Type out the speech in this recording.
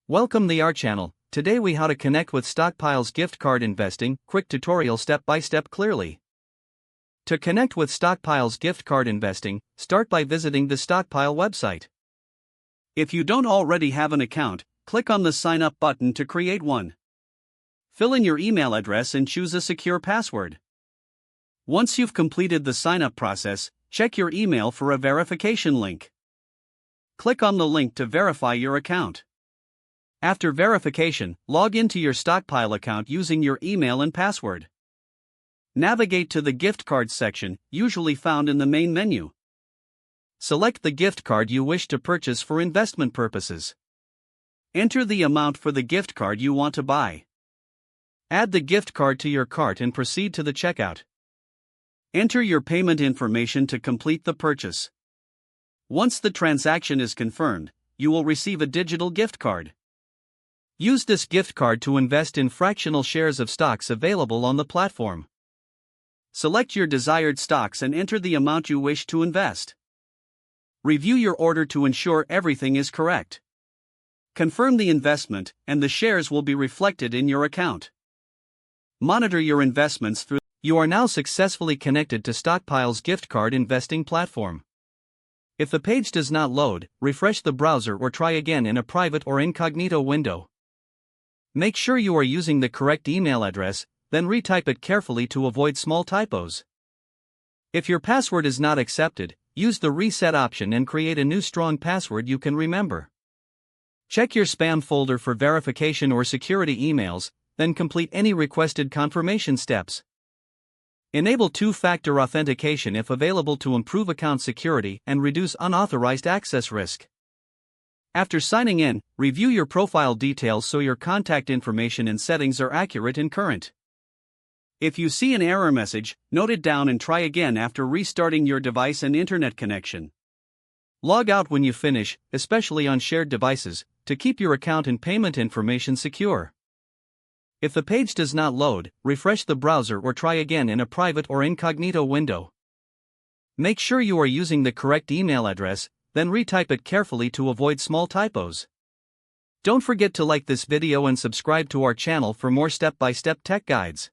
Welcome to our channel. Today we how to connect with Stockpile's Gift Card Investing, quick tutorial step by step clearly. To connect with Stockpile's Gift Card Investing, start by visiting the Stockpile website. If you don't already have an account, click on the sign up button to create one. Fill in your email address and choose a secure password. Once you've completed the sign up process, check your email for a verification link. Click on the link to verify your account. After verification, log into your Stockpile account using your email and password. Navigate to the gift cards section, usually found in the main menu. Select the gift card you wish to purchase for investment purposes. Enter the amount for the gift card you want to buy. Add the gift card to your cart and proceed to the checkout. Enter your payment information to complete the purchase. Once the transaction is confirmed, you will receive a digital gift card. Use this gift card to invest in fractional shares of stocks available on the platform. Select your desired stocks and enter the amount you wish to invest. Review your order to ensure everything is correct. Confirm the investment, and the shares will be reflected in your account. Monitor your investments through. You are now successfully connected to Stockpile's gift card investing platform. If the page does not load, refresh the browser or try again in a private or incognito window. Make sure you are using the correct email address, then retype it carefully to avoid small typos. If your password is not accepted, use the reset option and create a new strong password you can remember. Check your spam folder for verification or security emails, then complete any requested confirmation steps. Enable two-factor authentication if available to improve account security and reduce unauthorized access risk. After signing in, review your profile details so your contact information and settings are accurate and current. If you see an error message, note it down and try again after restarting your device and internet connection. Log out when you finish, especially on shared devices, to keep your account and payment information secure. If the page does not load, refresh the browser or try again in a private or incognito window. Make sure you are using the correct email address, then retype it carefully to avoid small typos. Don't forget to like this video and subscribe to our channel for more step-by-step tech guides.